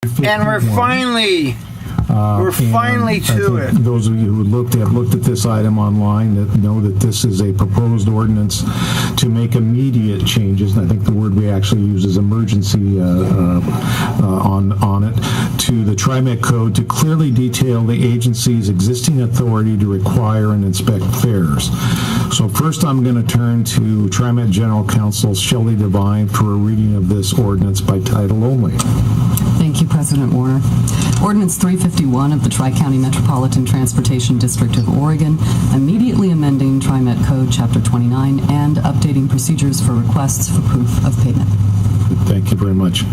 And we're finally to it. Those of you who have looked at this item online that know that this is a proposed ordinance to make immediate changes, and I think the word we actually use is emergency on it, to the Trimet Code to clearly detail the agency's existing authority to require and inspect fares. So first I'm going to turn to Trimet General Counsel Shelley Devine for a reading of this ordinance by title only. Thank you, President Warner. Ordinance 351 of the Tri-County Metropolitan Transportation District of Oregon, immediately amending Trimet Code Chapter 29 and updating procedures for requests for proof of payment. Thank you very much.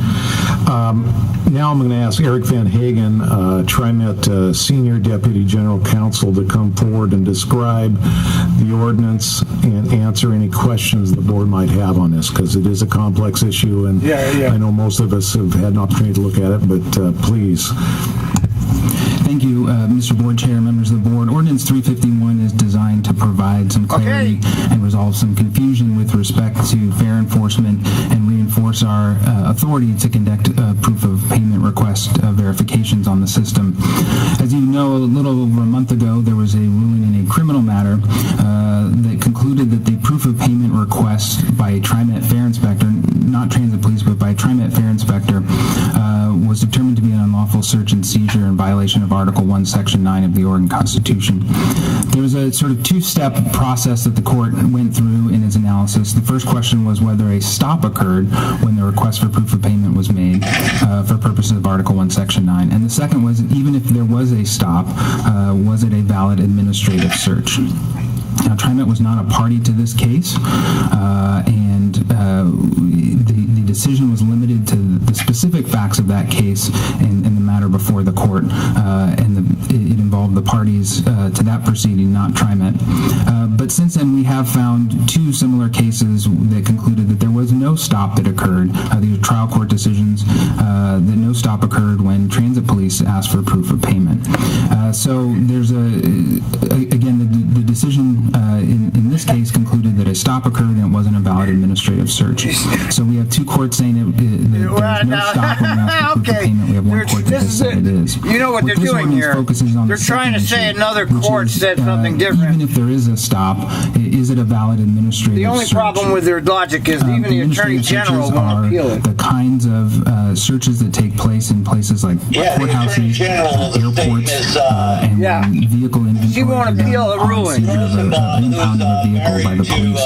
Now I'm going to ask Eric Van Hagen, Trimet Senior Deputy General Counsel, to come forward and describe the ordinance and answer any questions the board might have on this, because it is a complex issue, and I know most of us have had an opportunity to look at it, but please. Thank you, Mr. Board Chair, members of the board. Ordinance 351 is designed to provide some clarity and resolve some confusion with respect to fare enforcement and reinforce our authority to conduct proof of payment request verifications on the system. As you know, a little over a month ago, there was a ruling in a criminal matter that concluded that the proof of payment request by a Trimet fare inspector, not transit police, but by a Trimet fare inspector, was determined to be an unlawful search and seizure in violation of Article 1, Section 9 of the Oregon Constitution. There was a sort of two-step process that the court went through in its analysis. The first question was whether a stop occurred when the request for proof of payment was made for purposes of Article 1, Section 9. And the second was, even if there was a stop, was it a valid administrative search? Now, Trimet was not a party to this case, and the decision was limited to the specific facts of that case and the matter before the court, and it involved the parties to that proceeding, not Trimet. But since then, we have found two similar cases that concluded that there was no stop that occurred. These are trial court decisions that no stop occurred when transit police asked for proof of payment. So there's again, the decision in this case concluded that a stop occurred and it wasn't a valid administrative search. So we have two courts saying that there's no stop when we ask for proof of payment. We have one court that said it is. You know what they're doing here? They're trying to say another court said something different. Even if there is a stop, is it a valid administrative search? The only problem with their logic is even the Attorney General won't appeal it. The kinds of searches that take place in places like courthouses, airports, and vehicle inventory. She won't appeal the ruling. Impounding a vehicle by the police.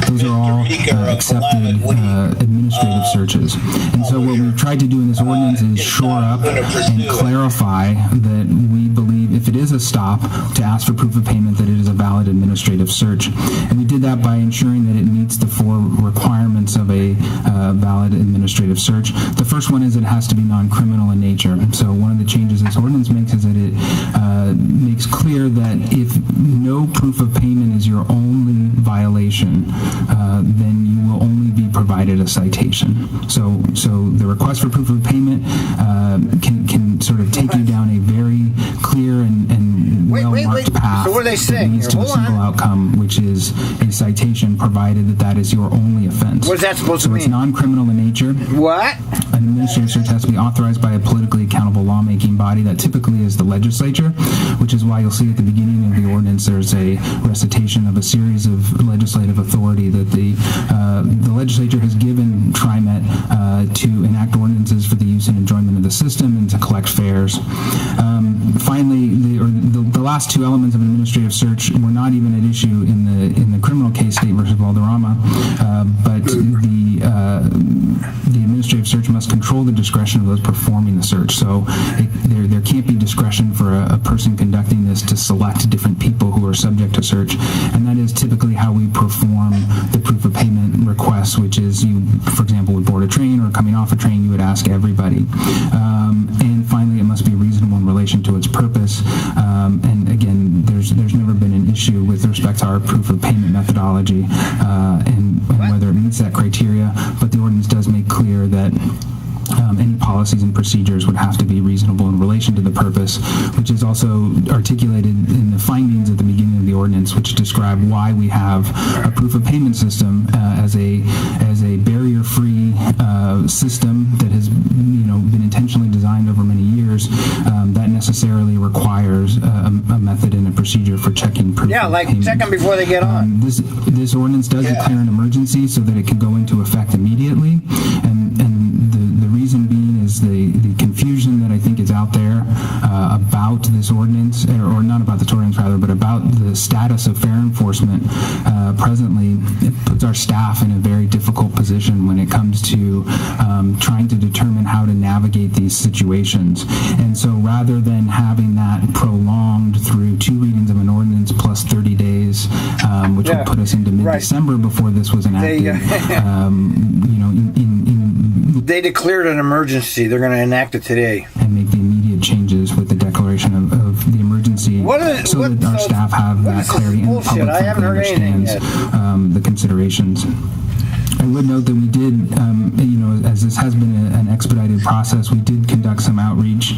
Those are all accepted administrative searches. And so what we've tried to do in this ordinance is shore up and clarify that we believe if it is a stop to ask for proof of payment, that it is a valid administrative search. And we did that by ensuring that it meets the four requirements of a valid administrative search. The first one is it has to be non-criminal in nature. So one of the changes this ordinance makes is that it makes clear that if no proof of payment is your only violation, then you will only be provided a citation. So the request for proof of payment can sort of take you down a very clear and well-marked path so what are they saying that leads to a single outcome, which is a citation, provided that is your only offense. What is that supposed to mean? So it's non-criminal in nature. What? An administrative search has to be authorized by a politically accountable lawmaking body that typically is the legislature, which is why you'll see at the beginning of the ordinance there's a recitation of a series of legislative authority that the legislature has given Trimet to enact ordinances for the use and enjoyment of the system and to collect fares. Finally, the last two elements of an administrative search were not even at issue in the criminal case, State versus Valderrama, but the administrative search must control the discretion of those performing the search. So there can't be discretion for a person conducting this to select different people who are subject to search, and that is typically how we perform the proof of payment request, which is you, for example, would board a train or coming off a train, you would ask everybody. And finally, it must be reasonable in relation to its purpose. And again, there's never been an issue with respect to our proof of payment methodology and whether it meets that criteria, but the ordinance does make clear that any policies and procedures would have to be reasonable in relation to the purpose, which is also articulated in the findings at the beginning of the ordinance, which describe why we have a proof of payment system as a barrier-free system that has been intentionally designed over many years. That necessarily requires a method and a procedure for checking proof. Yeah, like check them before they get on. This ordinance does declare an emergency so that it can go into effect immediately, and the reason being is the confusion that I think is out there about this ordinance, or not about this ordinance rather, but about the status of fair enforcement presently. It puts our staff in a very difficult position when it comes to trying to determine how to navigate these situations. And so rather than having that prolonged through 2 readings of an ordinance plus 30 days, which would put us into mid-December before this was enacted, they declared an emergency. They're going to enact it today. And make the immediate changes with the declaration of the emergency so that our staff have that clarity and the public frankly understands the considerations. I would note that we did, as this has been an expedited process, we did conduct some outreach,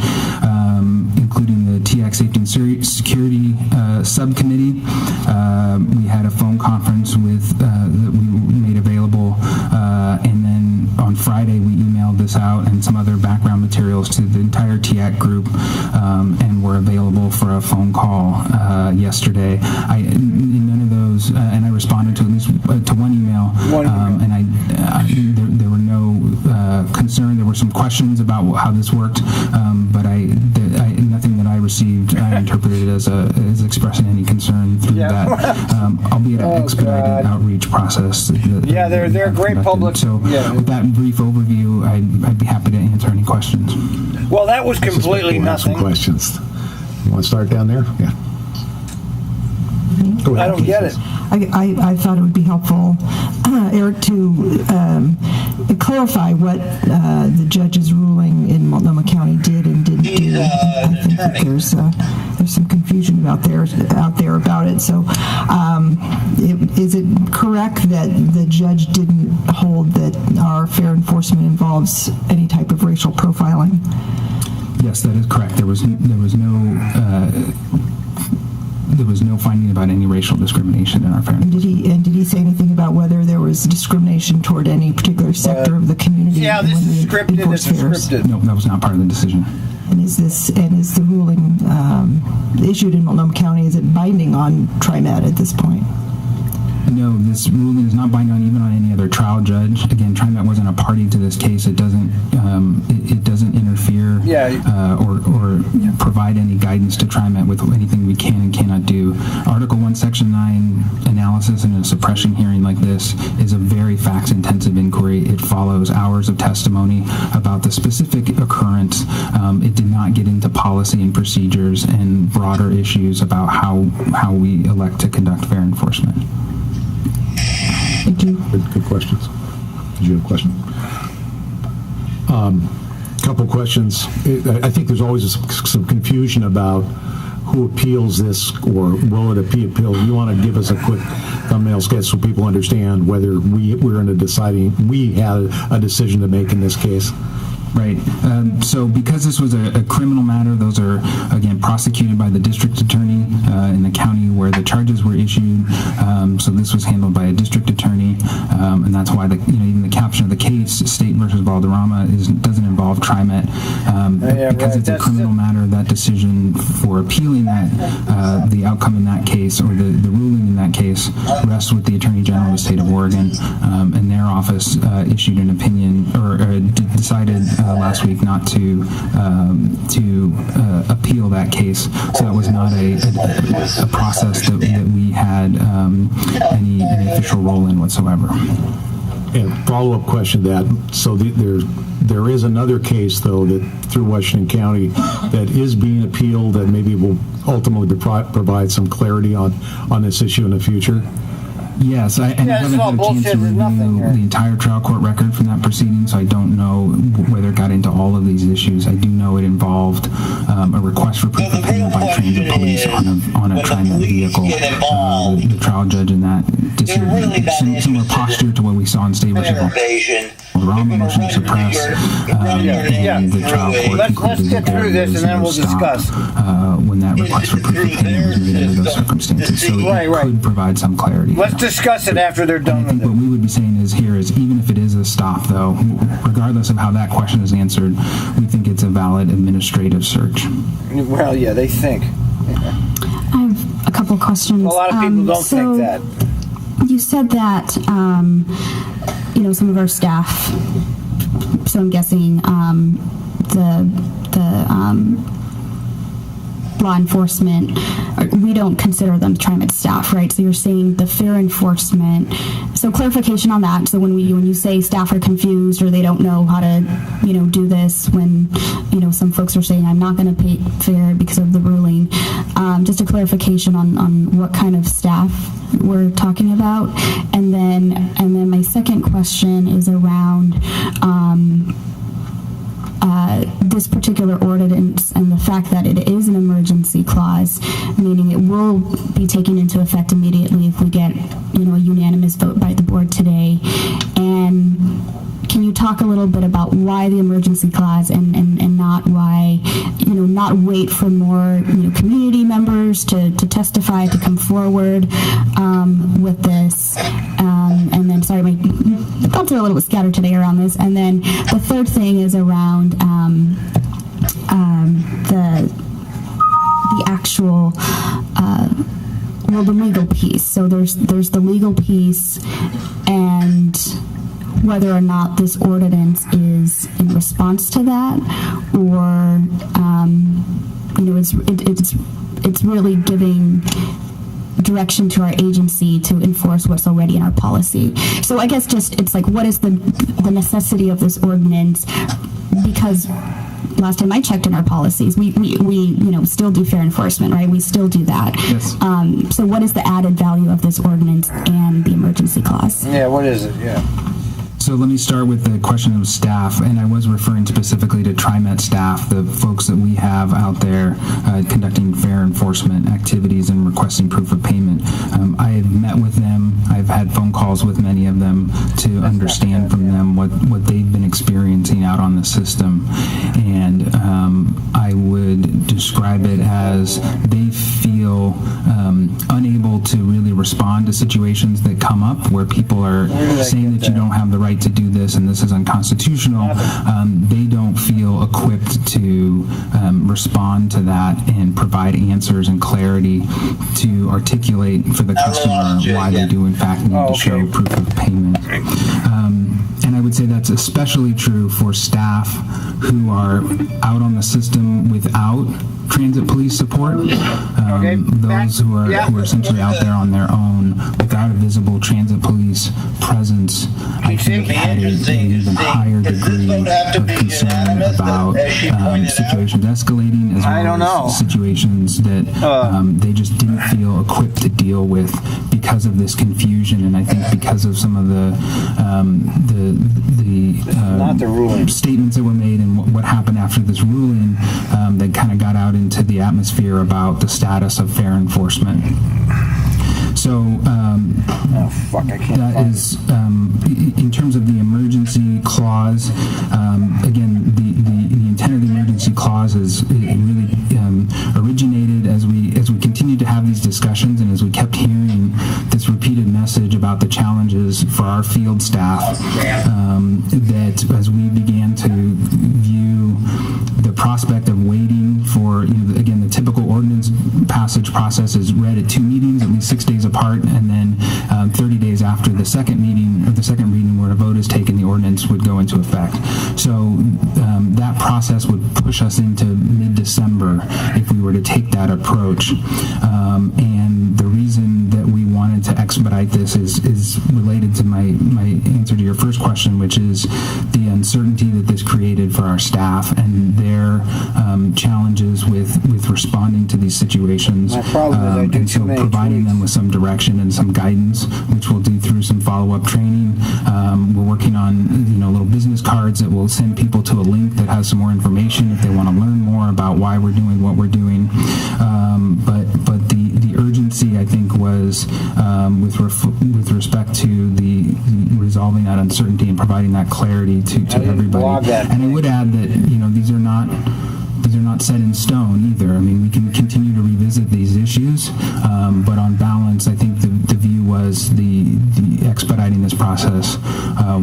including the TX Safety and Security Subcommittee. We had a phone conference that we made available, and then on Friday we emailed this out and some other background materials to the entire TAC group, and were available for a phone call yesterday. In none of those, and I responded to at least to one email, and there were no concern. There were some questions about how this worked, but nothing that I received I interpreted as expressing any concern through that, albeit an expedited outreach process. They're a great public. So with that brief overview, I'd be happy to answer any questions. Well, that was completely nothing. Some questions. You want to start down there? Yeah. Go ahead. I don't get it. I thought it would be helpful, Eric, to clarify what the judge's ruling in Multnomah County did and didn't do. I think that there's some confusion out there about it. So, is it correct that the judge didn't hold that our fair enforcement involves any type of racial profiling? Yes, that is correct. There was no finding about any racial discrimination in our fair enforcement. Did he say anything about whether there was discrimination toward any particular sector of the community? Yeah, this is scripted. It's scripted. No, that was not part of the decision. And is the ruling issued in Multnomah County, is it binding on Trimet at this point? No, this ruling is not binding on even on any other trial judge. Again, Trimet wasn't a party to this case. It doesn't interfere or provide any guidance to Trimet with anything we can and cannot do. Article 1, Section 9 analysis in a suppression hearing like this is a very facts-intensive inquiry. It follows hours of testimony about the specific occurrence. It did not get into policy and procedures and broader issues about how we elect to conduct fair enforcement. Thank you. Good questions. Did you have a question? Couple questions. I think there's always some confusion about who appeals this, or will it be appealed. You want to give us a quick thumbnail sketch so people understand whether we had a decision to make in this case? Right. So because this was a criminal matter, those are, again, prosecuted by the district attorney in the county where the charges were issued. So this was handled by a district attorney, and that's why even the caption of the case, State versus Valderrama, doesn't involve Trimet. Because it's a criminal matter, that decision for appealing the outcome in that case, or the ruling in that case, rests with the Attorney General of the State of Oregon, and their office issued an opinion, or decided last week not to appeal that case. So that was not a process that we had any official role in whatsoever. And follow-up question to that. So there is another case, though, that through Washington County that is being appealed that maybe will ultimately provide some clarity on this issue in the future? Yes, I haven't had a chance to review the entire trial court record from that proceeding, so I don't know whether it got into all of these issues. I do know it involved a request for proof of payment by transit police on a Trimet vehicle. The trial judge in that similar posture to what we saw in State versus on the motion to suppress, and the trial court Let's concluded get that there through this, was and then no we'll discuss. stop when that request for proof of payment was made under those circumstances. So it could provide some clarity. Let's discuss it after they're done I think with what it. we would be saying is even if it is a stop, though, regardless of how that question is answered, we think it's a valid administrative search. Well, yeah, they think. I have a couple questions. A lot of people don't think that. You said that, some of our staff, so I'm guessing the law enforcement, we don't consider them Trimet staff, right? So you're saying the fair enforcement. So clarification on that. So when you say staff are confused or they don't know how to, do this, when, some folks are saying I'm not going to pay fair because of the ruling. Just a clarification on what kind of staff we're talking about, and then my second question is around this particular ordinance and the fact that it is an emergency clause, meaning it will be taken into effect immediately if we get, a unanimous vote by the board today. And can you talk a little bit about why the emergency clause and not why, not wait for more, community members to testify, to come forward with this? And then, sorry, my thoughts are a little bit scattered today around this. And then the third thing is around the actual, the legal piece. So there's the legal piece, and whether or not this ordinance is in response to that, or it's really giving direction to our agency to enforce what's already in our policy. So I guess it's like, what is the necessity of this ordinance? Because last time I checked in our policies, we still do fair enforcement, right? We still do that. Yes. So what is the added value of this ordinance and the emergency clause? Yeah, what is it? Yeah. So let me start with the question of staff, and I was referring specifically to Trimet staff, the folks that we have out there conducting fair enforcement activities and requesting proof of payment. I have met with them. I've had phone calls with many of them to understand from them what they've been experiencing out on the system. And I would describe it as they feel unable to really respond to situations that come up where people are saying that you don't have the right to do this and this is unconstitutional. They don't feel equipped to respond to that and provide answers and clarity to articulate for the customer why they do in fact need to show proof of payment. And I would say that's especially true for staff who are out on the system without transit police support. Those who are essentially out there on their own without a visible transit police presence, I think had an even higher degree of concern about situations escalating, as well as situations that they just didn't feel equipped to deal with because of this confusion, and I think because of some of the statements that were made and what happened after this ruling that kind of got out into the atmosphere about the status of fair enforcement. So that is, in terms of the emergency clause, again, the intent of the emergency clause is really originated as we continued to have these discussions and as we kept hearing this repeated message about the challenges for our field staff, that as we began to view the prospect of waiting for, again, the typical ordinance passage process is read at 2 meetings, at least 6 days apart, and then 30 days after the second meeting, or the second reading where a vote is taken, the ordinance would go into effect. So that process would push us into mid-December if we were to take that approach. And the reason that we wanted to expedite this is related to my answer to your first question, which is the uncertainty that this created for our staff and their challenges with responding to these situations. And so providing them with some direction and some guidance, which we'll do through some follow-up training. We're working on little business cards that will send people to a link that has some more information if they want to learn more about why we're doing what we're doing. But the urgency, I think, was with respect to the resolving that uncertainty and providing that clarity to everybody. And I would add that these are not set in stone either. I mean, we can continue to revisit these issues, but on balance, I think the view was the expediting this process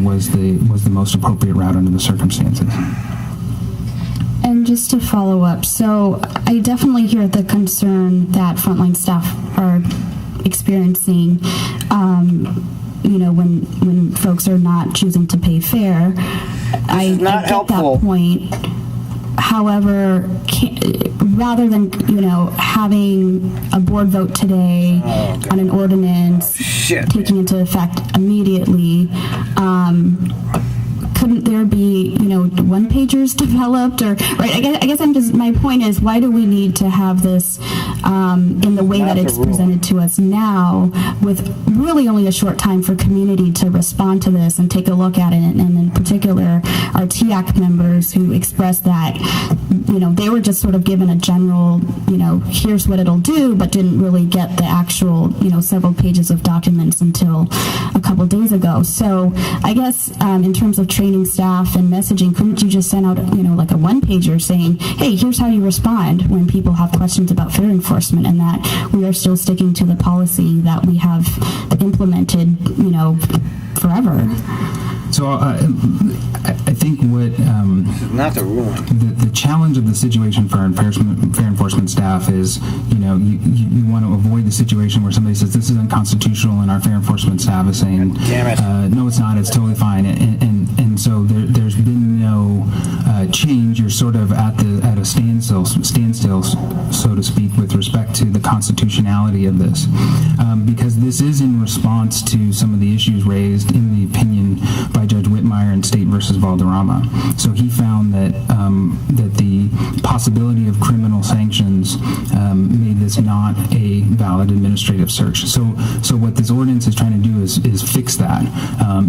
was the most appropriate route under the circumstances. And just to follow up, so I definitely hear the concern that frontline staff are experiencing, when folks are not choosing to pay fare. I get helpful. That point. However, rather than having a board vote today on an ordinance taking into effect immediately, couldn't there be one-pagers developed, or right? I guess my point is, why do we need to have this in the way that it's presented to us now, with really only a short time for community to respond to this and take a look at it, and in particular our TAC members who expressed that they were just sort of given a general here's what it'll do, but didn't really get the actual several pages of documents until a couple days ago. So I guess in terms of training staff and messaging, couldn't you just send out like a one-pager saying, hey, here's how you respond when people have questions about fare enforcement, and that we are still sticking to the policy that we have implemented forever? So I think what not the ruling. The challenge of the situation for fair enforcement staff is you want to avoid the situation where somebody says this is unconstitutional and our fair enforcement staff is saying no, it's not, it's totally fine, and so there's been no change. You're sort of at a standstill, so to speak, with respect to the constitutionality of this, because this is in response to some of the issues raised in the opinion by Judge Whitmire in State versus Valderrama. So he found that the possibility of criminal sanctions made this not a valid administrative search. So what this ordinance is trying to do is fix that,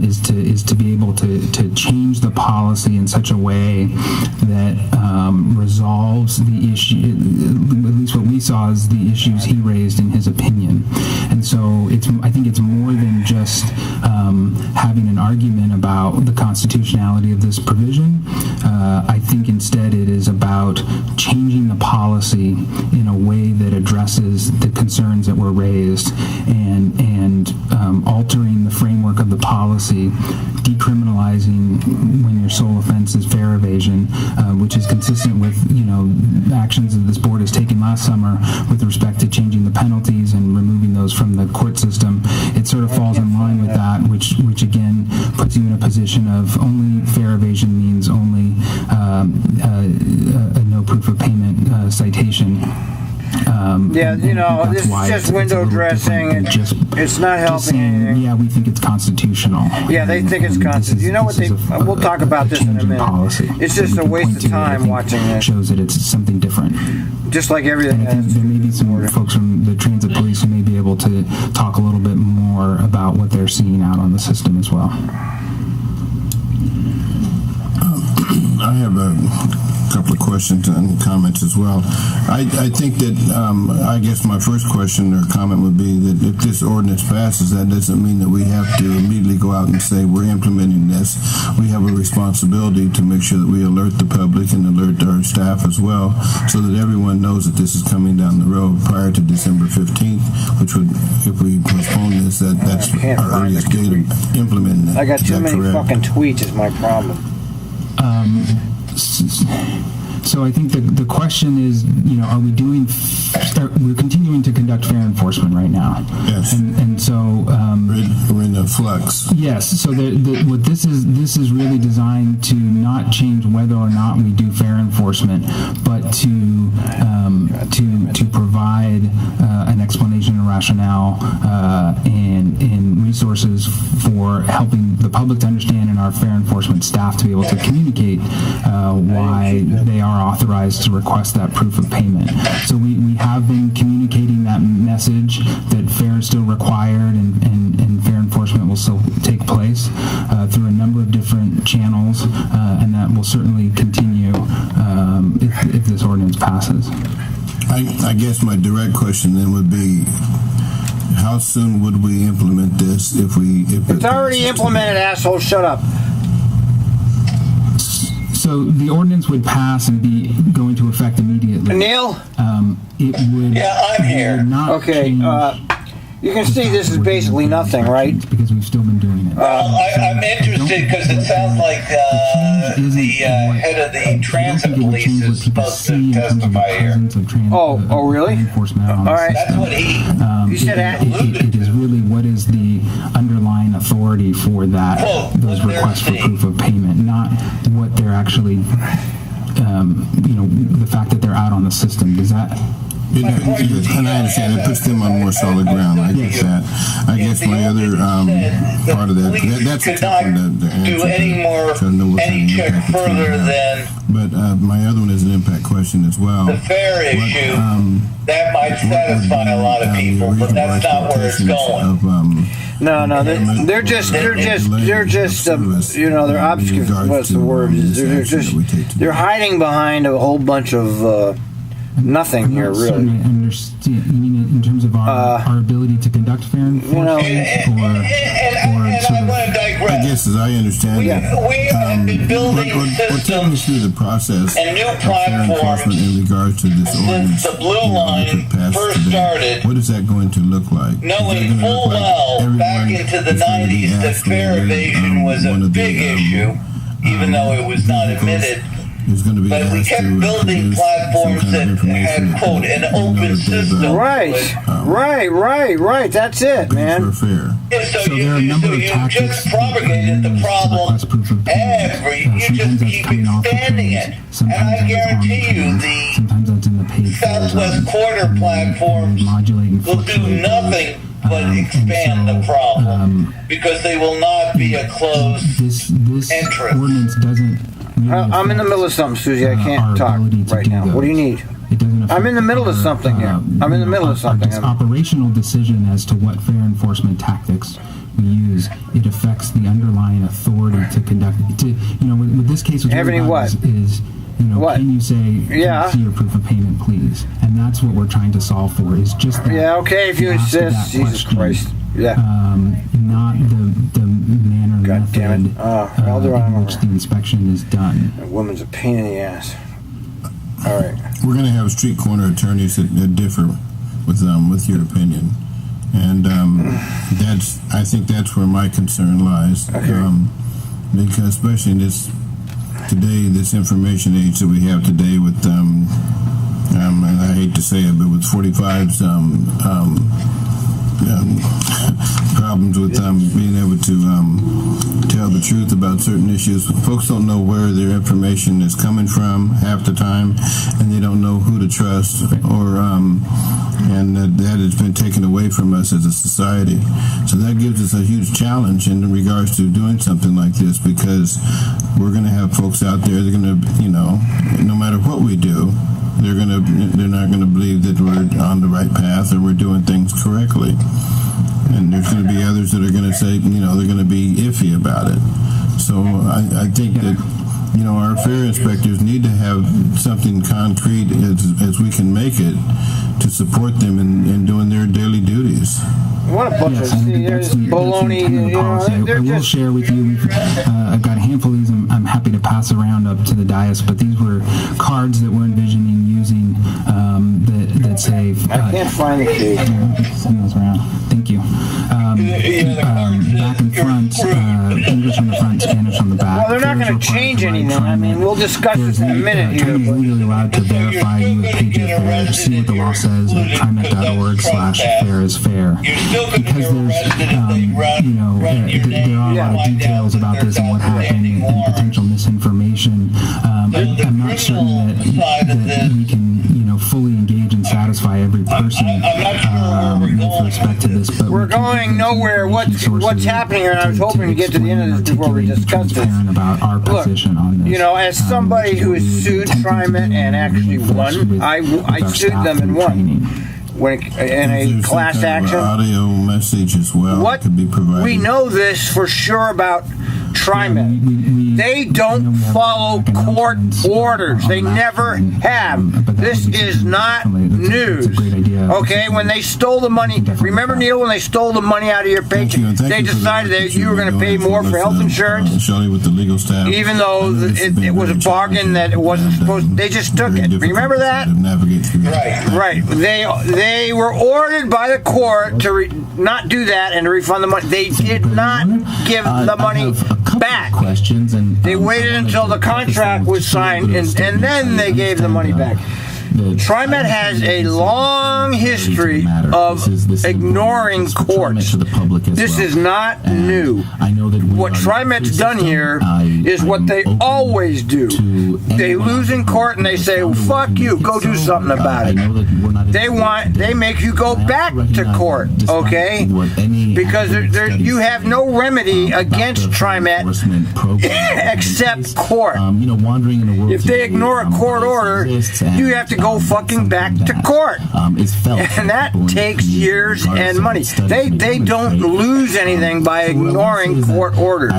is to be able to change the policy in such a way that resolves the issue. At least what we saw is the issues he raised in his opinion. And so I think it's more than just having an argument about the constitutionality of this provision. I think instead it is about changing the policy in a way that addresses the concerns that were raised, and altering the framework of the policy, decriminalizing when your sole offense is fare evasion, which is consistent with actions that this board has taken last summer with respect to changing the penalties and removing those from the court system. It sort of falls in line with that, which again puts you in a position of only fare evasion means only a no proof of payment citation. This is just window dressing. It's not helping anything. Yeah, we think it's constitutional. Yeah, they think it's constitutional. We'll talk about this in a minute. Policy. It's just a waste of time watching this. Shows that it's something different. Just like everything. And I think there may be some folks from the transit police who may be able to talk a little bit more about what they're seeing out on the system as well. I have a couple of questions and comments as well. I think that I guess my first question or comment would be that if this ordinance passes, that doesn't mean that we have to immediately go out and say we're implementing this. We have a responsibility to make sure that we alert the public and alert our staff as well, so that everyone knows that this is coming down the road prior to December 15th, which would, if we postpone this, that's our earliest date of implementing it. I got too many fucking tweets is my problem. So I think the question is, are we doing? We're continuing to conduct fair enforcement right now. Yes. And so we're in a flux. Yes. So what this is really designed to not change whether or not we do fair enforcement, but to provide an explanation and rationale and resources for helping the public to understand and our fair enforcement staff to be able to communicate why they are authorized to request that proof of payment. So we have been communicating that message that fare is still required and fair enforcement will still take place through a number of different channels, and that will certainly continue if this ordinance passes. I guess my direct question then would be, how soon would we implement this if it's already implemented, asshole, shut up. So the ordinance would pass and be go into effect immediately. Neal? It would. Yeah, I'm here. Would not Okay, you can see this is basically nothing, right? Because we've still been doing it. I'm interested because it sounds like the head of the transit police is supposed to testify here. Oh, really? All right. That's what he said it is really what is the underlying authority for that those requests for proof of payment, not what they're actually, the fact that they're out on the system. Does that? And I understand it puts them on more solid ground. I get that. I guess my other part of that's a tough one to answer. Do any check further than. But my other one is an impact question as well. The fare issue that might satisfy a lot of people, but that's not where it's going. No, they're just they're obfuscating. What's the word? They're hiding behind a whole bunch of nothing here, really. I understand. You mean in terms of our ability to conduct fair enforcement, I want to digress. I guess as I understand it, we have been building taking us through the process and new of fair enforcement in regards to this ordinance. the blue line first started. What is that going to look like? Knowing full well back into the 90s that fare evasion was a big issue, even though it was not admitted. But we kept building platforms that had, quote, an open system. Right. That's it, man. So you just propagated the problem you just keep expanding it. And I guarantee you the Southwest Quarter platforms will do nothing but expand the problem because they will not be a closed this ordinance doesn't. I'm in the middle of something, Susie. I can't talk right now. What do you need? I'm in the middle of something here. I'm in the middle of something. Our operational decision as to what fair enforcement tactics we use, it affects the underlying authority to conduct. With this case, what is can you say, can you see your proof of payment, please? And that's what we're trying to solve for. Is just that. Yeah. Okay. If you insist, Jesus Christ. Yeah. Not the manner method in which the inspection is done. That woman's a pain in the ass. All right. We're going to have street corner attorneys that differ with your opinion, and I think that's where my concern lies. Okay. Because especially in this information age that we have today with and I hate to say it, but with 45's problems with being able to tell the truth about certain issues. Folks don't know where their information is coming from half the time, and they don't know who to trust, and that has been taken away from us as a society. So that gives us a huge challenge in regards to doing something like this, because we're going to have folks out there, they're going to, no matter what we do, they're not going to believe that we're on the right path or we're doing things correctly. And there's going to be others that are going to say, they're going to be iffy about it. So I think that, our fair inspectors need to have something concrete as we can make it to support them in doing their daily duties. What a bunch of baloney. I will share with you, I've got a handful of these I'm happy to pass around up to the dais, but these were cards that we're envisioning using that say... I can't find the case. Send those around. Thank you. Back and front, English on the front, Spanish on the back. Well, they're not going to change anything. I mean, we'll discuss this in a minute here. Attorney is legally allowed to verify you with pages there, see what the law says at trimet.org/fair is fair. Because there's, there are a lot of details about this and what happened and potential misinformation. I'm not certain that we can, fully engage and satisfy every person with respect to this. But we're going nowhere. What's happening here? And I was hoping to get to the end of this before we discuss this. About our position on this. As somebody who has sued Trimet and actually won, I sued them and won. In a class action. Audio message as well could be provided. We know this for sure about Trimet. They don't follow court orders. They never have. This is not news. It's a great idea. Okay, when they stole the money, remember, Neal, when they stole the money out of your paycheck, they decided that you were going to pay more for health insurance, Shelley with the legal staff. even though it was a bargain that it wasn't supposed. They just took it. Remember that? Right. They were ordered by the court to not do that and to refund the money. They did not give the money back. Questions and they waited until the contract was signed, and then they gave the money back. Trimet has a long history of ignoring courts. This is not new. What Trimet's done here is what they always do. They lose in court and they say, well, fuck you, go do something about it. They make you go back to court, okay? Because you have no remedy against Trimet except court. If they ignore a court order, you have to go fucking back to court, and that takes years and money. They don't lose anything by ignoring court orders.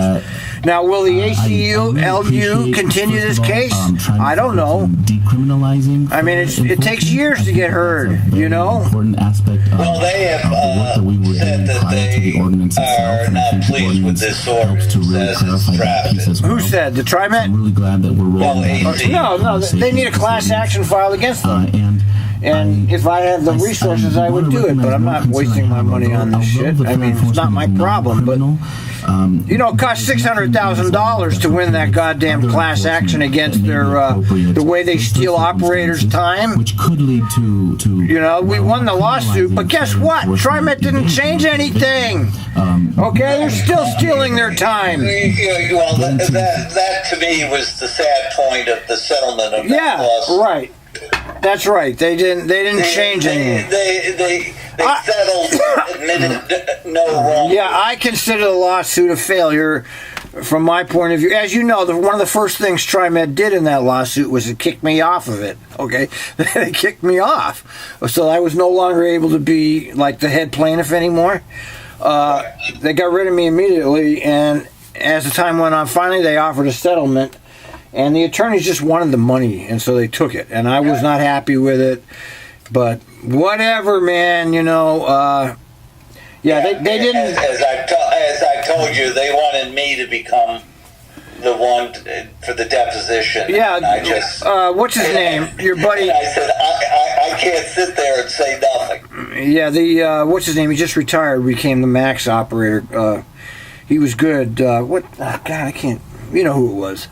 Now, will the ACLU continue this case? I don't know. I mean, it takes years to get heard, you know? Well, they have said that they are not pleased with this ordinance as it's drafted. Who said? The Trimet? I'm really glad that we're rolling No, they need a class action filed against them. And if I have the resources, I would do it, but I'm not wasting my money on this shit. I mean, it's not my problem, but it costs $600,000 to win that goddamn class action against the way they steal operators' time. Which could lead to we won the lawsuit, but guess what? Trimet didn't change anything. Okay, they're still stealing their time. Well, that to me was the sad point of the settlement of that lawsuit. Yeah, right. That's right. They didn't change anything. They settled, admitted no wrong. Yeah, I consider the lawsuit a failure from my point of view. As you know, one of the first things Trimet did in that lawsuit was to kick me off of it. Okay, they kicked me off, so I was no longer able to be like the head plaintiff anymore. They got rid of me immediately, and as the time went on, finally they offered a settlement. And the attorneys just wanted the money, and so they took it. And I was not happy with it. But whatever, man, they didn't... As I told you, they wanted me to become the one for the deposition. Yeah, and I just... what's his name? Your buddy... And I said, I can't sit there and say nothing. Yeah, what's his name? He just retired, became the Max operator. He was good. God, I can't... You know who it was.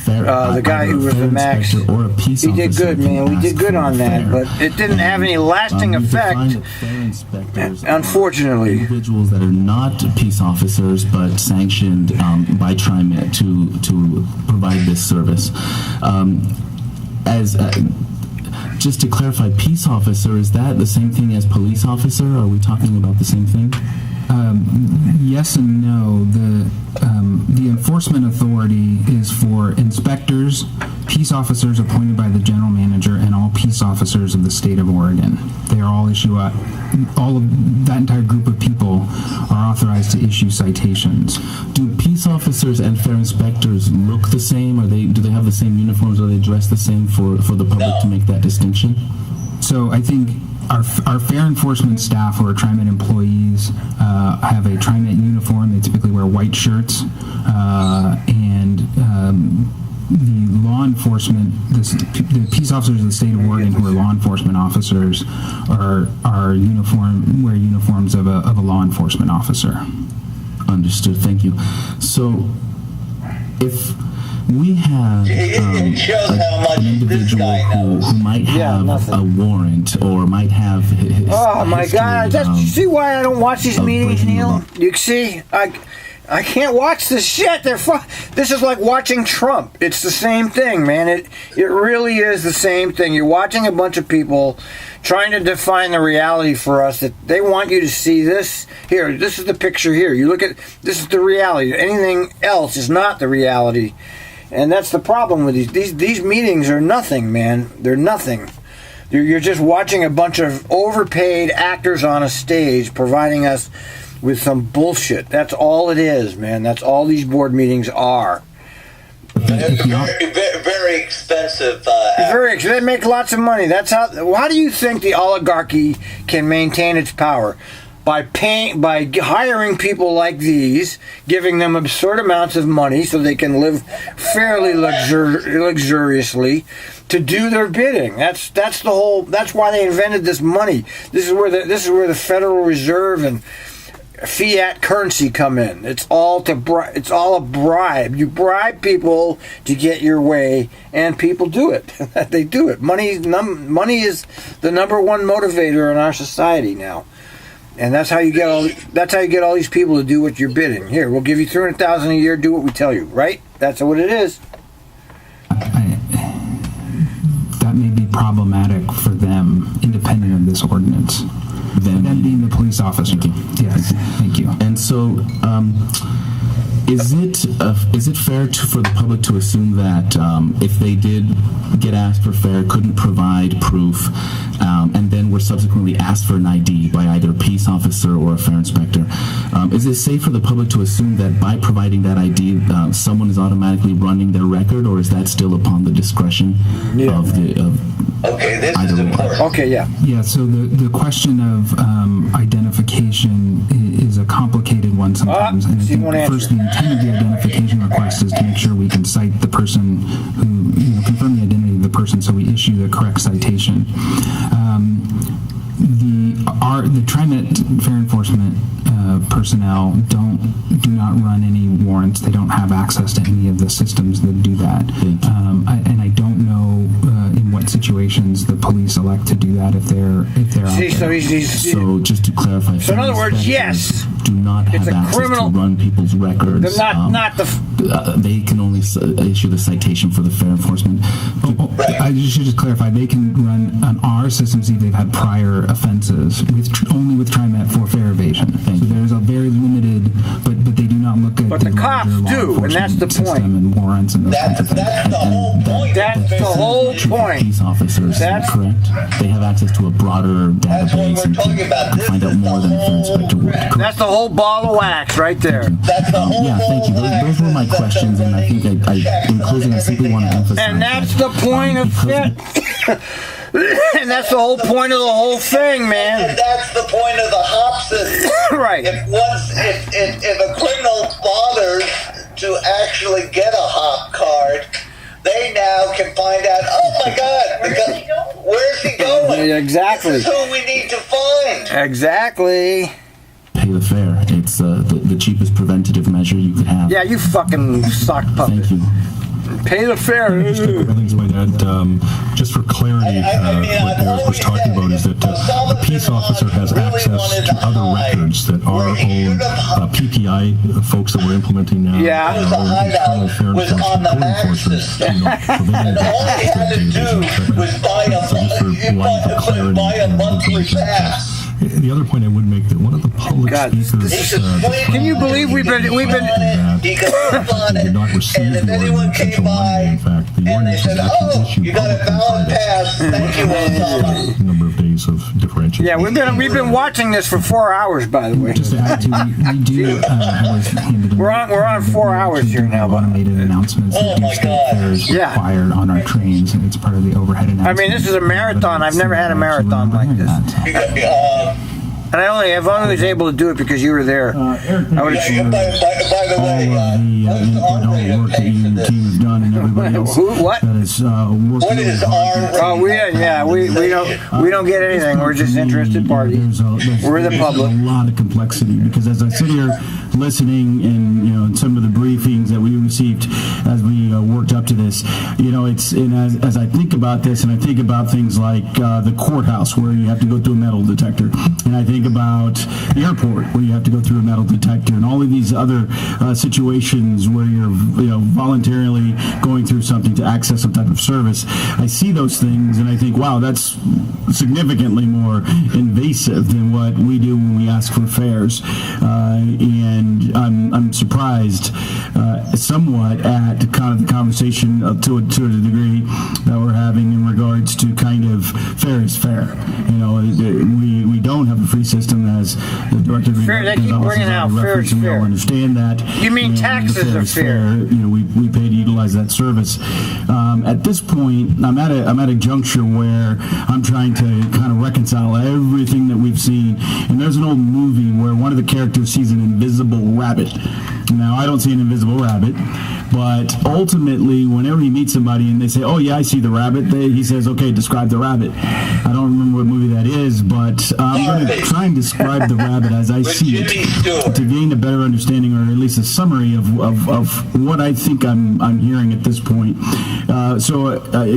The guy who was the Max, he did good, man. We did good on that, but it didn't have any lasting effect, unfortunately. Individuals that are not peace officers but sanctioned by Trimet to provide this service. Just to clarify, peace officer, is that the same thing as police officer? Are we talking about the same thing? Yes and no. The enforcement authority is for inspectors, peace officers appointed by the general manager, and all peace officers of the state of Oregon. They are all all of that entire group of people are authorized to issue citations. Do peace officers and fair inspectors look the same? Do they have the same uniforms? Are they dressed the same for the public to make that distinction? So I think our fair enforcement staff, who are Trimet employees, have a Trimet uniform. They typically wear white shirts, and the law enforcement, the peace officers of the state of Oregon, who are law enforcement officers, wear uniforms of a law enforcement officer. Understood. Thank you. So, if we have an individual who might have a warrant or might have oh my God, see why I don't watch these meetings, Neal? You see, I can't watch this shit. This is like watching Trump. It's the same thing, man. It really is the same thing. You're watching a bunch of people trying to define the reality for us that they want you to see this. Here, this is the picture here. You look at, this is the reality. Anything else is not the reality. And that's the problem with these meetings are nothing, man. They're nothing. You're just watching a bunch of overpaid actors on a stage providing us with some bullshit. That's all it is, man. That's all these board meetings are. It's very expensive. They make lots of money. That's how do you think the oligarchy can maintain its power? By hiring people like these, giving them absurd amounts of money so they can live fairly luxuriously to do their bidding. That's why they invented this money. This is where the Federal Reserve and fiat currency come in. It's all a bribe. You bribe people to get your way, and people do it. They do it. Money is the number one motivator in our society now. And that's how you get all these people to do what you're bidding. Here, we'll give you $300,000 a year. Do what we tell you, right? That's what it is. That may be problematic for them, independent of this ordinance. Them being the police officer. Thank you. Yes. Thank you. And so, is it fair for the public to assume that if they did get asked for fare, couldn't provide proof, and then were subsequently asked for an ID by either a peace officer or a fare inspector, is it safe for the public to assume that by providing that ID, someone is automatically running their record, or is that still upon the discretion of the? Okay, this is important. Okay, yeah. Yeah. So the question of identification is a complicated one sometimes, and I think first the intent of the identification request is to make sure we can cite the person who, confirm the identity of the person, so we issue the correct citation. The Trimet Fair Enforcement personnel do not run any warrants. They don't have access to any of the systems that do that. And I don't know in what situations the police elect to do that if they're out there. So just to clarify. So in other words, yes, do not have access to run people's records. They can only issue the citation for the fair enforcement. I should just clarify. They can run on our system, see if they've had prior offenses only with Trimet for fare evasion. So there's a very limited, but they do not look at the cops do, and that's the point. And warrants and those kinds of things. That's the whole point. That's the whole point. Police officers, correct? They have access to a broader database and can find out more than a fair inspector would. Correct? That's the whole ball of wax right there. Yeah, thank you. Those were my questions, and I think in closing, I simply want to emphasize. And that's the point of it. And that's the whole point of the whole thing, man. And that's the point of the hop system. Right. If a criminal bothers to actually get a hop card, they now can find out, oh my God, where's he going? Exactly. This is who we need to find. Exactly. Pay the fare. It's the cheapest preventative measure you could have. Yeah, you fucking sock puppet. Thank you. Pay the fare. Just a couple things like that. Just for clarity, what Eric was talking about is that a peace officer has access to other records that our own PPI folks that we're implementing now. Yeah. Internal fair enforcement code enforcement. So they don't have access to that database. So just for lines of clarity. The other point I would make that one of the public speakers. Can you believe we've been did not receive the ordinance until Monday. In fact, the ordinance was actually issued publicly Friday. A number of days of differentiation. Yeah, we've been watching this for 4 hours, by the way. Just to add to, we do. We're on 4 hours here now. Automated announcements that do state fares required on our trains, and it's part of the overhead announcement. I mean, this is a marathon. I've never had a marathon like this. And I only was able to do it because you were there. By the way, all the work that you and the team have done, and everybody else what? That is working really hard. Oh, we don't get anything. We're just interested parties. We're the public. There's a lot of complexity because as I sit here listening and in some of the briefings that we received as we worked up to this, as I think about this and I think about things like the courthouse where you have to go through a metal detector, and I think about the airport where you have to go through a metal detector, and all of these other situations where you're voluntarily going through something to access some type of service. I see those things and I think, wow, that's significantly more invasive than what we do when we ask for fares, and I'm surprised somewhat at kind of the conversation to a degree that we're having in regards to kind of fair is fair. We don't have a free system, as the director of they keep bringing out fair is and we fair. all understand that. You mean taxes are fair? We pay to utilize that service. At this point, I'm at a juncture where I'm trying to kind of reconcile everything that we've seen. And there's an old movie where one of the characters sees an invisible rabbit. Now, I don't see an invisible rabbit, but ultimately, whenever he meets somebody and they say, "Oh yeah, I see the rabbit," he says, "Okay, describe the rabbit." I don't remember what movie that is, but I'm going to try and describe the rabbit as I see it to gain a better understanding, or at least a summary of what I think I'm hearing at this point.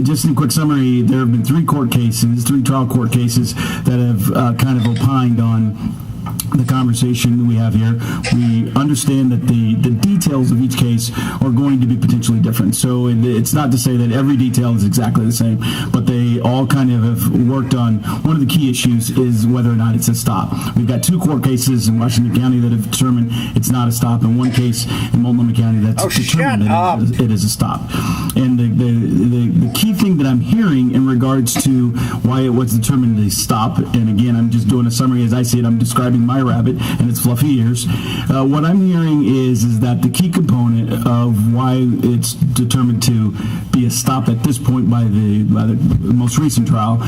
Just in quick summary, there have been three trial court cases that have kind of opined on the conversation we have here. We understand that the details of each case are going to be potentially different. So it's not to say that every detail is exactly the same, but they all kind of have worked on one of the key issues is whether or not it's a stop. We've got two court cases in Washington County that have determined it's not a stop, and one case in Multnomah County that's determined it is a stop. And the key thing that I'm hearing in regards to why it was determined a stop, and again, I'm just doing a summary as I see it, I'm describing my rabbit and its fluffy ears. What I'm hearing is that the key component of why it's determined to be a stop at this point by the most recent trial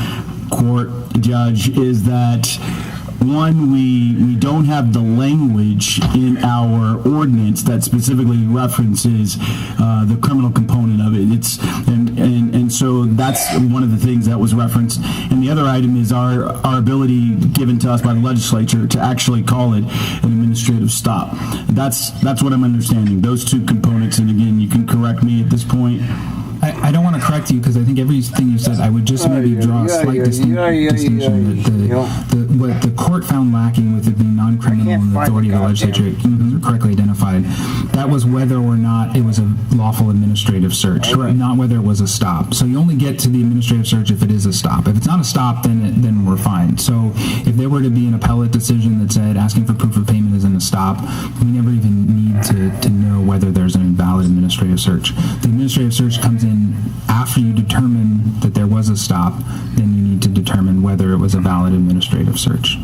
court judge is that, one, we don't have the language in our ordinance that specifically references the criminal component of it. And so that's one of the things that was referenced. And the other item is our ability given to us by the legislature to actually call it an administrative stop. That's what I'm understanding. Those two components. And again, you can correct me at this point. I don't want to correct you because I think everything you said, I would just maybe draw a slight distinction that what the court found lacking with it being non-criminal and the authority of the legislature correctly identified, that was whether or not it was a lawful administrative search, not whether it was a stop. So you only get to the administrative search if it is a stop. If it's not a stop, then we're fine. So if there were to be an appellate decision that said asking for proof of payment isn't a stop, we never even need to know whether there's an invalid administrative search. The administrative search comes in after you determine that there was a stop, then you need to determine whether it was a valid administrative search.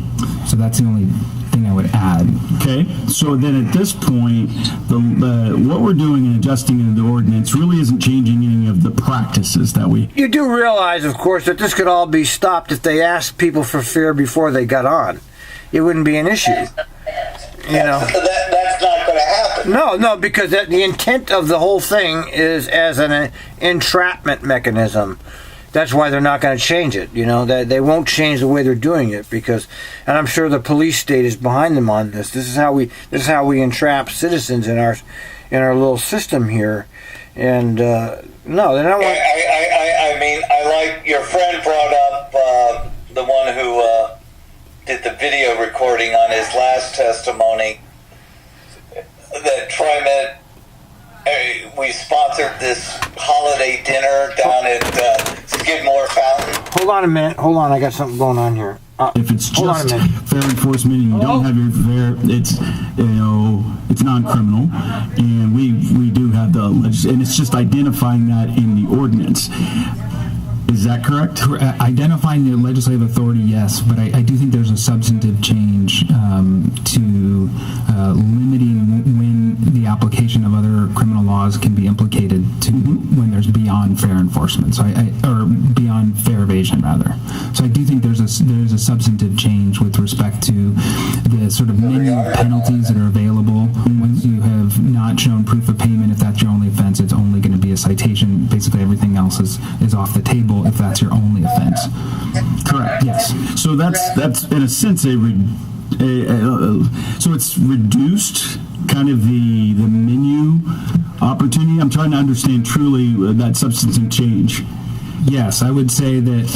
So that's the only thing I would add. Okay, so then at this point, what we're doing in adjusting into the ordinance really isn't changing any of the practices that we... You do realize, of course, that this could all be stopped if they asked people for fare before they got on. It wouldn't be an issue. That's not going to happen. No, because the intent of the whole thing is as an entrapment mechanism. That's why they're not going to change it. They won't change the way they're doing it and I'm sure the police state is behind them on this. This is how we entrap citizens in our little system here. And no, they're not. I mean, I like your friend brought up the one who did the video recording on his last testimony. That Trimet, we sponsored this holiday dinner down at Skidmore Fountain. Hold on a minute. I got something going on here. If it's just fair enforcement and you don't have your fair, it's non-criminal, and we do have and it's just identifying that in the ordinance. Is that correct? Identifying the legislative authority, yes, but I do think there's a substantive change to limiting when the application of other criminal laws can be implicated to when there's beyond fair enforcement, or beyond fair evasion, rather. So I do think there's a substantive change with respect to the sort of menu of penalties that are available. Once you have not shown proof of payment, if that's your only offense, it's only going to be a citation. Basically, everything else is off the table if that's your only offense. Correct. Yes. So that's in a sense so it's reduced kind of the menu opportunity. I'm trying to understand truly that substantive change. Yes, I would say that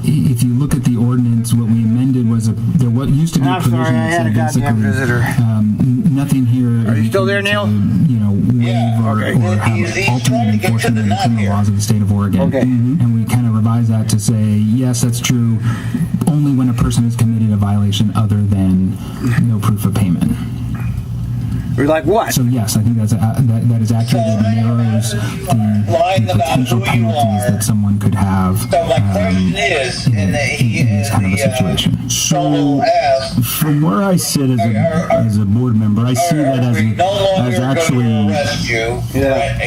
if you look at the ordinance, what we amended was what used to be a provision that said basically nothing here. Are you still there, Neal? Waive or have ultimate enforcement of the criminal laws of the state of Oregon. Okay. And we kind of revised that to say, yes, that's true, only when a person has committed a violation other than no proof of payment. We're like, what? So yes, I think that is accurate. It narrows the potential penalties that someone could have in this kind of a situation. So, from where I sit as a board member, I see that as actually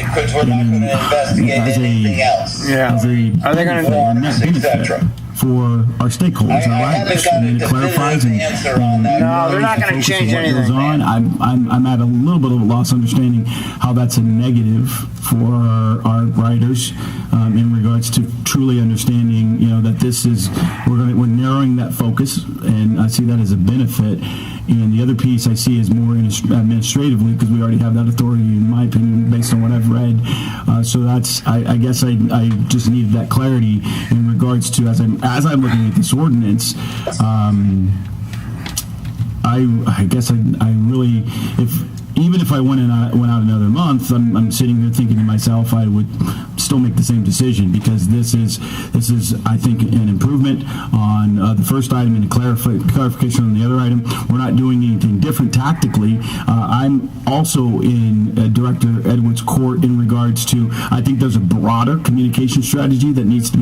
because we're not going to investigate anything else. Are they going to benefit for our stakeholders, our riders? I mean, it clarifies and no, they're not going to change anything. I'm at a little bit of a loss understanding how that's a negative for our riders in regards to truly understanding, that this is we're narrowing that focus, and I see that as a benefit. And the other piece I see is more administratively, because we already have that authority, in my opinion, based on what I've read. So that's, I guess I just needed that clarity in regards to, as I'm looking at this ordinance, I guess I really, even if I went out another month, I'm sitting here thinking to myself, I would still make the same decision, because this is I think an improvement on the first item and a clarification on the other item. We're not doing anything different tactically. I'm also in Director Edwards' court in regards to, I think there's a broader communication strategy that needs to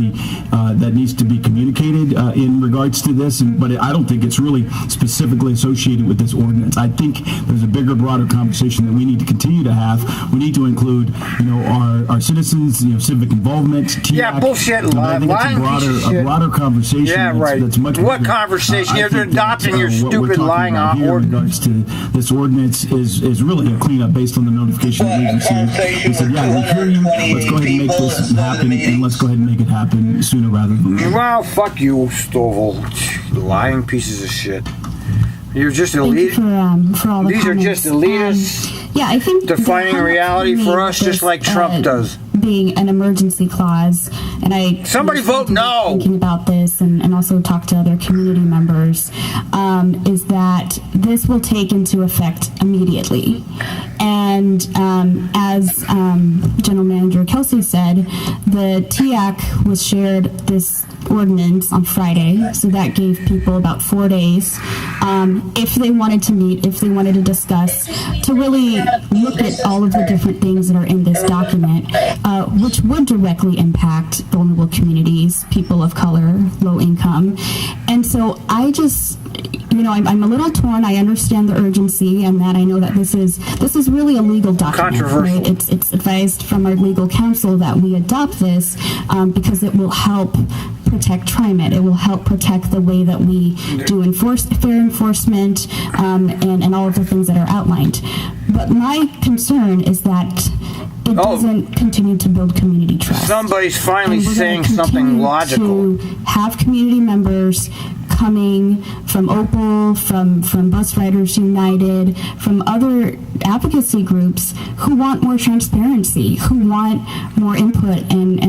be communicated in regards to this, but I don't think it's really specifically associated with this ordinance. I think there's a bigger, broader conversation that we need to continue to have. We need to include, our citizens, civic involvement. TAC, yeah, bullshit. I think it's a broader conversation. Yeah, right. That's much what bigger. conversation? You're adopting your stupid lying on here in regards to this ordinance is really a cleanup based on the notification that we received. We said, yeah, we hear you. Let's go ahead and make this happen, and let's go ahead and make it happen sooner rather than later. Well, fuck you, Stovall. Lying pieces of shit. You're just elite. Thank you for all the These comments. are just elitists. Yeah, I think defining reality for us, just like Trump does. Being an emergency clause, and somebody vote no. Thinking about this, and also talk to other community members, is that this will take into effect immediately, and as General Manager Kelsey said, the TAC was shared this ordinance on Friday, so that gave people about 4 days if they wanted to meet, if they wanted to discuss, to really look at all of the different things that are in this document, which would directly impact vulnerable communities, people of color, low income. And so I just, I'm a little torn. I understand the urgency, and that I know that this is really a legal document. Right? It's advised from our legal counsel that we adopt this because it will help protect Trimet. It will help protect the way that we do fair enforcement and all of the things that are outlined. But my concern is that it doesn't continue to build community trust. Somebody's finally saying something logical. To have community members coming from Opal, from Bus Riders United, from other advocacy groups who want more transparency, who want more input and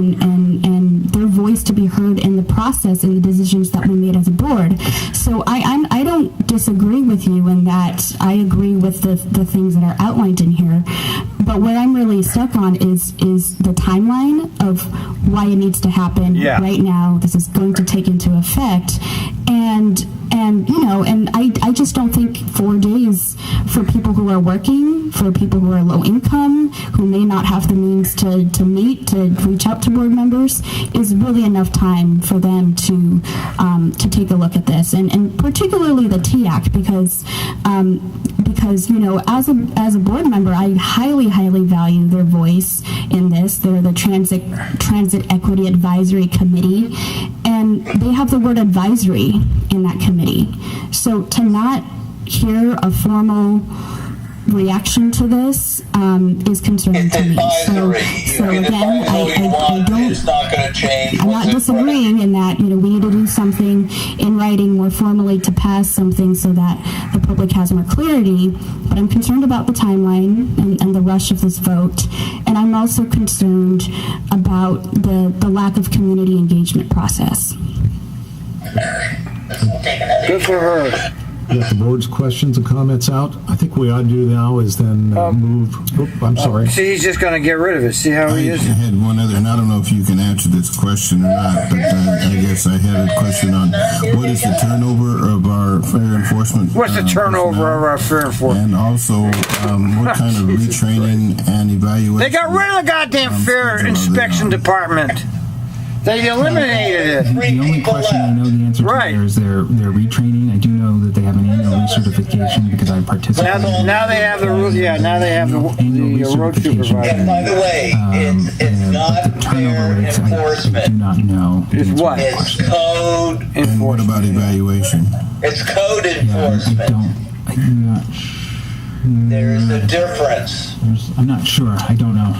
their voice to be heard in the process and the decisions that we made as a board. So I don't disagree with you in that. I agree with the things that are outlined in here. But what I'm really stuck on is the timeline of why it needs to happen right now. This is going to take into effect, and I just don't think 4 days for people who are working, for people who are low income, who may not have the means to meet, to reach out to board members, is really enough time for them to take a look at this, and particularly the TAC, because as a board member, I highly value their voice in this. They're the Transit Equity Advisory Committee, and they have the word advisory in that committee. So to not hear a formal reaction to this is concerning to me. So again, I'm not disagreeing in that we need to do something in writing more formally to pass something so that the public has more clarity. But I'm concerned about the timeline and the rush of this vote, and I'm also concerned about the lack of community engagement process. Good for her. We got the board's questions and comments out. I think what we ought to do now is then move. I'm sorry. See, he's just going to get rid of it. See how he is? I had one other, and I don't know if you can answer this question or not, but I guess I had a question on what is the turnover of our fair enforcement? What's the turnover of our fair enforcement? And also, what kind of retraining and evaluation? They got rid of the goddamn fair inspection department. They eliminated it. The only question I know the answer to there is their retraining. I do know that they have an annual recertification because I participated. Now they have the road supervisor. And by the way, it's not fair enforcement. I do not know. It's what? It's code enforcement. And what about evaluation? It's code enforcement. I'm not. There's a difference. I'm not sure. I don't know.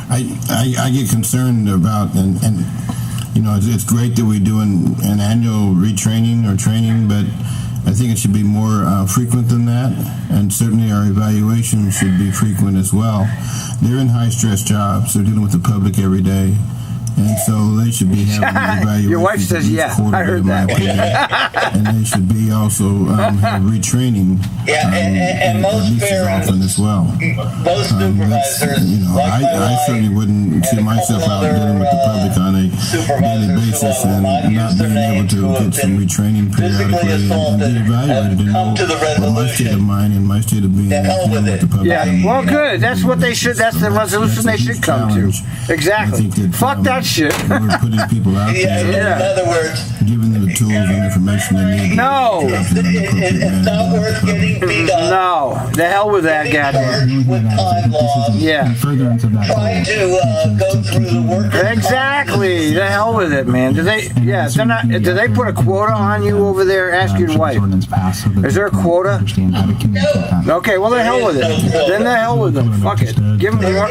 I get concerned about, and you know, it's great that we're doing an annual retraining or training, but I think it should be more frequent than that, and certainly our evaluation should be frequent as well. They're in high-stress jobs. They're dealing with the public every day. And so they should be having evaluations. Your wife says, yeah, I heard that one. And they should be also have retraining and most fair often as well. Most supervisors, you know, I certainly wouldn't see myself out dealing with the public on a daily basis and not being able to get some retraining periodically and be evaluated and know what my state of mind and my state of being dealing with the public. Yeah, well, good. That's what they should. That's the resolution they should come to. Exactly. Fuck that shit. We're putting people out there. In other words, giving them the tools and information they need. No. It's not worth getting beat up. No. The hell with that goddamn. With time laws. Yeah. Trying to go through the work. Exactly. The hell with it, man. Do they? Yeah. They're not. Do they put a quota on you over there? Ask your wife. Is there a quota? Okay. Well, the hell with it. Then the hell with them. Fuck it. Give them more.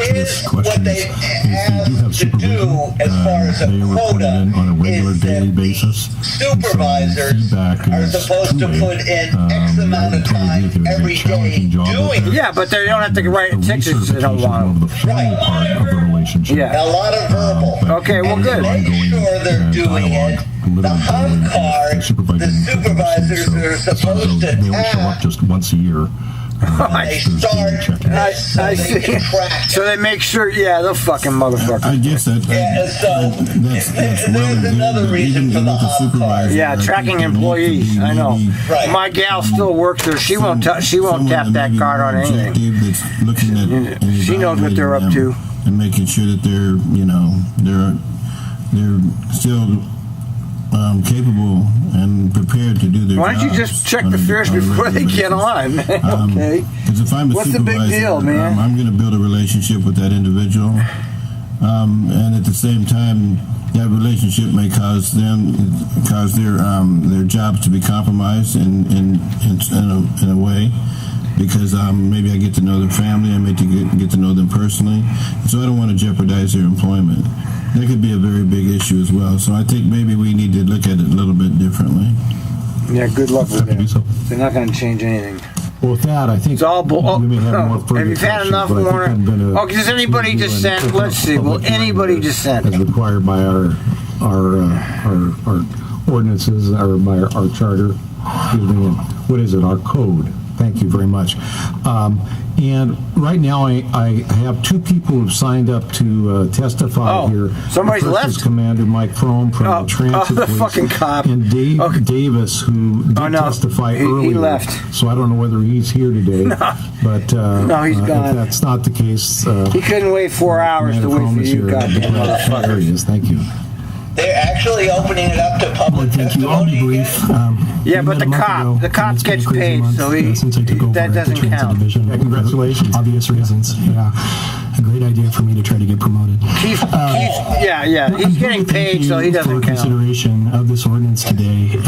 What they have to do as far as a quota on a regular daily basis. Supervisors are supposed to put in X amount of time every day doing. Yeah, but they don't have to write tickets if they don't want them. Right. Yeah. A lot of verbal. Okay, well, good. Make sure they're doing it. The hub card, the supervisors are supposed to They only show up just once a year. They start. I see. So they make sure. Yeah, the fucking motherfucker. I guess that's there's another reason for the hub card. Yeah, tracking employees. I know. Right. My gal still works there. She won't tap that card on anything. She knows what they're up to. And making sure that they're, you know, they're still capable and prepared to do their Why don't you jobs just check the fares before they get on? Okay. Because if I'm a What's the supervisor, big deal, man? I'm going to build a relationship with that individual, and at the same time, that relationship may cause their jobs to be compromised in a way. Because maybe I get to know their family, I may get to know them personally, so I don't want to jeopardize their employment. That could be a very big issue as well. So I think maybe we need to look at it a little bit differently. Yeah, good luck with that. They're not going to change anything. Well, with that, I think it's all we may have more further have you had enough, Warner? Oh, does anybody dissent? Let's see. Will anybody dissent? As required by our ordinances, or by our charter. Excuse me. What is it? Our code. Thank you very much. And right now, I have two people who've signed up to testify here. Somebody's the first left? is Commander Mike Frome from the Transit the Police, fucking cop. and Dave Davis, who did testify earlier. He left. So I don't know whether he's here today. But no, he's gone. If that's not the case, he couldn't wait 4 hours to wait for you, goddamn motherfucker. There he is. Thank you. They're actually opening it up to public testimony. I'll be brief. Yeah, but the cop gets paid, so that doesn't count. Yeah, congratulations. Obvious reasons. Yeah, a great idea for me to try to get promoted. He's getting paid, so he doesn't count. Consideration of this ordinance today.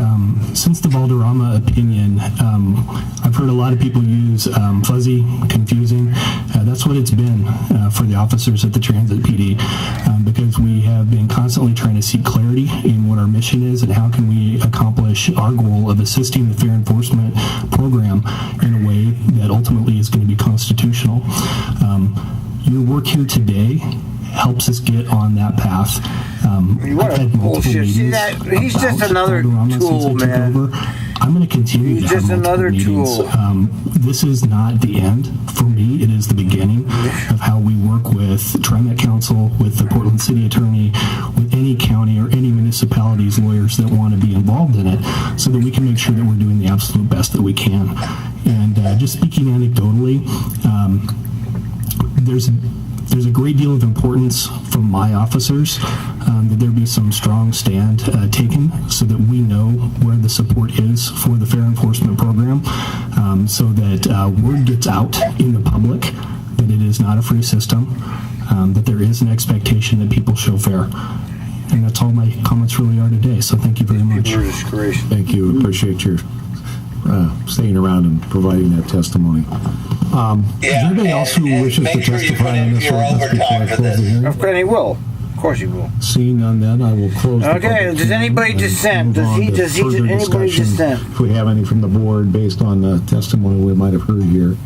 Since the Valderrama opinion, I've heard a lot of people use fuzzy, confusing. That's what it's been for the officers at the Transit PD, because we have been constantly trying to seek clarity in what our mission is and how can we accomplish our goal of assisting the fair enforcement program in a way that ultimately is going to be constitutional. your work here today helps us get on that path. What I've a had multiple bullshit. See meetings that? He's just about another Valderrama tool, since I took man. over. I'm going to continue He's to have just multiple another meetings. tool. This is not the end for me. It is the beginning of how we work with Trimet Council, with the Portland City Attorney, with any county or any municipality's lawyers that want to be involved in it, so that we can make sure that we're doing the absolute best that we can. And just speaking anecdotally, there's a great deal of importance from my officers that there be some strong stand taken so that we know where the support is for the fair enforcement program, so that word gets out in the public that it is not a free system, that there is an expectation that people show fair. And that's all my comments really are today, so thank you very much. Thank you. Appreciate your staying around and providing that testimony. Is there anybody else who wishes to testify on this ordinance before I close the hearing? Of course he will. Of course he will. Seeing none, then I will close the Okay, public does anybody hearing and dissent? move on to further Anybody discussion, dissent? if we have any from the board based on the testimony we might have heard here.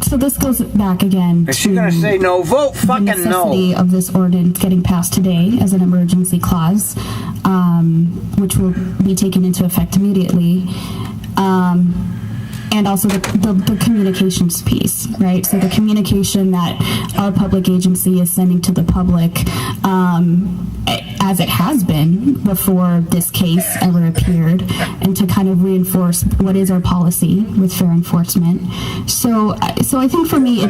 So this goes back again Is she going to say no? Vote the fucking necessity no. of this ordinance getting passed today as an emergency clause, which will be taken into effect immediately. And also the communications piece, right? So the communication that our public agency is sending to the public, as it has been before this case ever appeared, and to kind of reinforce what is our policy with fair enforcement. So I think for me,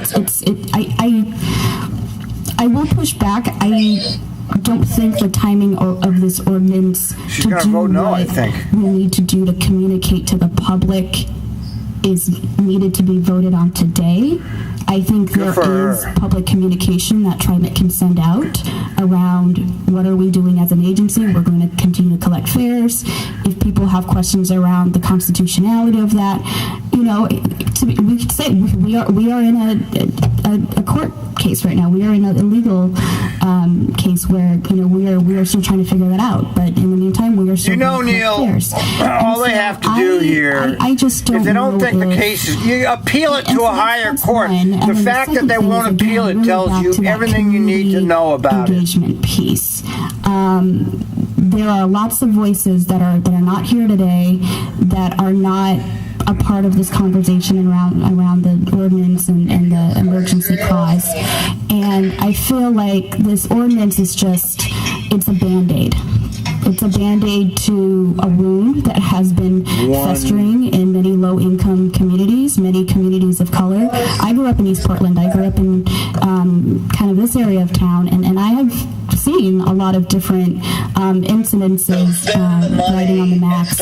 I will push back. I don't think the timing of this ordinance She's to gonna do vote no, I what think. we need to do to communicate to the public is needed to be voted on today. I think Good for there is her. public communication that Trimet can send out around what are we doing as an agency. We're going to continue to collect fares. If people have questions around the constitutionality of that, we could say we are in a court case right now. We are in a legal case where we are still trying to figure that out. But in the meantime, we are still Neal, fares. all they have to do here, I just don't if they don't know think the if- case is, you appeal it to a higher that's court. one. And The then fact that second they thing won't is, again, appeal it really tells back you to that everything you need to know about it. engagement piece. There are lots of voices that are not here today, that are not a part of this conversation around the ordinance and the emergency clause. And I feel like this ordinance is it's a Band-Aid. It's a Band-Aid to a wound that has been festering in many low-income communities, many communities of color. I grew up in East Portland. I grew up in kind of this area of town, and I have seen a lot of different incidences riding on the max,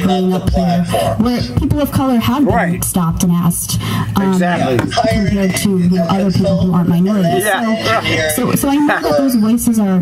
growing up there, where people of color have been stopped and asked, Exactly. compared to other people who aren't minorities. Yeah. So I know that those voices are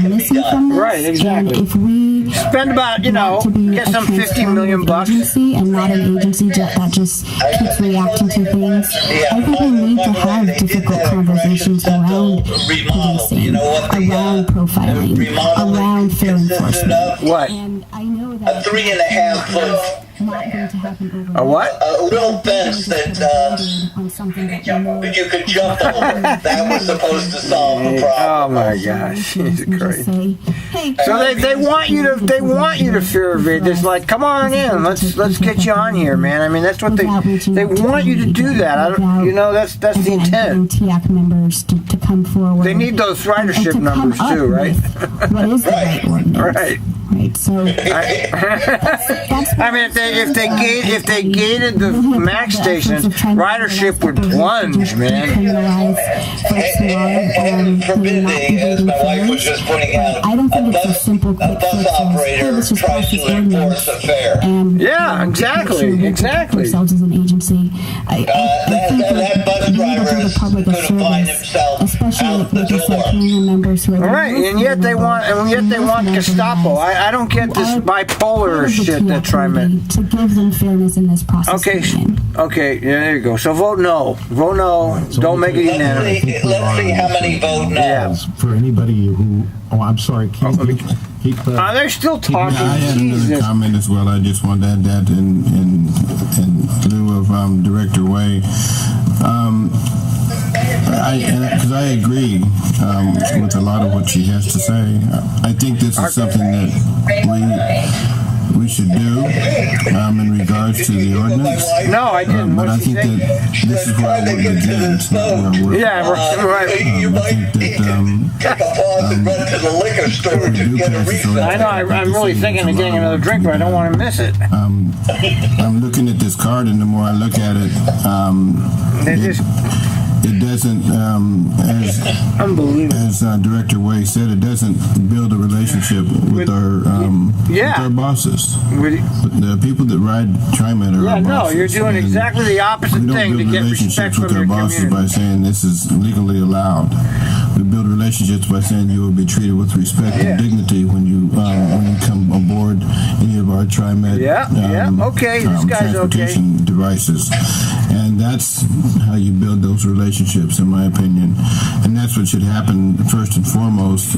missing from this. Right, exactly. And if we Spend about, want to be get a some 50 million transformative bucks. agency and not an agency that just keeps reacting to things, I think we need to have difficult conversations around policing, around profiling, around fair enforcement. What? And I know that A 3.5 foot not going to happen overnight. A what? a little fence that on something that you know you could jump over. That was supposed to solve the Oh problem. my gosh, Jesus and just Christ. say, hey, So they want you to fear evade. It's like, come on in, let's get you on here, man. I mean, that's what they want you to do that. That's the again, intent. getting TIAC members to come forward. They need those and ridership to come numbers up too, right? with what is the right ordinance? Right. Right. So that's I mean, if they gated the Max station, ridership would plunge, man. Criminalize folks who are not Forbidden, evading my wife was fares. just pointing out. I don't think it's a bus- simple quick a bus fix as, hey, operator let's just tries pass this to enforce ordinance a fare. and Yeah, make exactly, sure we protect exactly. ourselves as an agency. I think that bus we need to driver do the is public a gonna find service, himself especially out the like you said, door. community members who are All right, and yet they want Gestapo. I don't get this bipolar shit that Trimet. to give them fairness in this process. Okay, yeah, there you go. So vote no. Vote no. Don't make it unanimous. Let's see how many vote no. Yeah. For anybody who, I'm sorry, keep They're still talking. I had another Jesus. comment as well. I just wanted to add that in lieu of Director Way. Because I agree with a lot of what she has to say. I think this is something that we should do in regards to the ordinance. No, I didn't. But I think that this is where I want to begin. It's not where I work. Yeah, right. I think that I know. I'm really thinking of getting another drink, but I don't want to miss it. I'm looking at this card, and the more I look at it, it doesn't, as Director Way said, it doesn't build a relationship with our bosses. The people that ride Trimet are our bosses. No, you're doing exactly the opposite thing to get respect from your community. We don't build relationships with our bosses by saying this is legally allowed. We build relationships by saying you will be treated with respect and dignity when you come aboard any of our Trimet transportation devices. And that's how you build those relationships, in my opinion. And that's what should happen first and foremost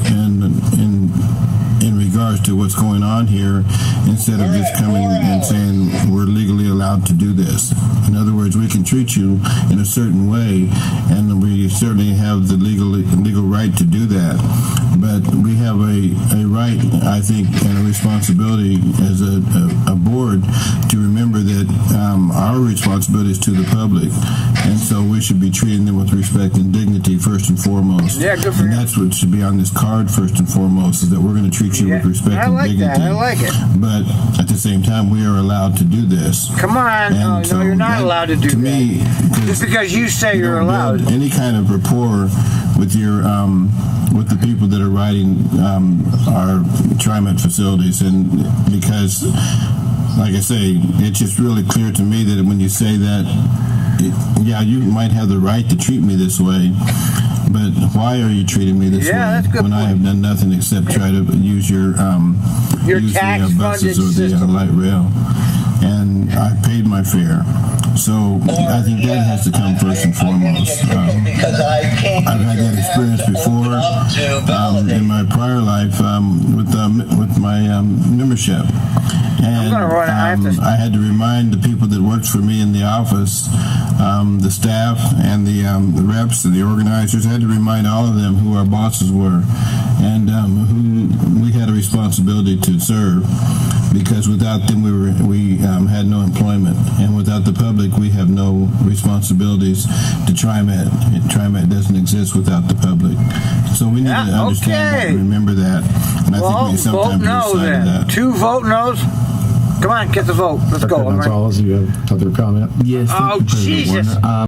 in regards to what's going on here, instead of just coming and saying we're legally allowed to do this. In other words, we can treat you in a certain way, and we certainly have the legal right to do that. But we have a right, I think, and a responsibility as a board to remember that our responsibility is to the public, and so we should be treating them with respect and dignity first and foremost. Yeah, good for and that's what should be on this card first and foremost, is that we're going to treat you with respect and dignity. I like it. But at the same time, we are allowed to do this. Come on, no, you're not allowed to do that. Me, just because you say you're allowed. Any kind of rapport with your with the people that are riding our Trimet facilities, and because, like I say, it's just really clear to me that when you say that, you might have the right to treat me this way, but why are you treating me this way that's good when point. I have done nothing except try to use your buses or the light rail, and I paid my fare. So I think that has to come first and foremost. I've had that experience before in my prior life with my membership. And I had to remind the people that worked for me in the office, the staff and the reps and the organizers, I had to remind all of them who our bosses were and who we had a responsibility to serve, because without them we had no employment, and without the public we have no responsibilities to Trimet. Trimet doesn't exist without the public. So we need to understand that and remember that. And I think we sometimes lose sight of that. 2 vote no's. Come on, get the vote. Let's go. Gonzalez, you have another comment? Yes. Oh, Jesus.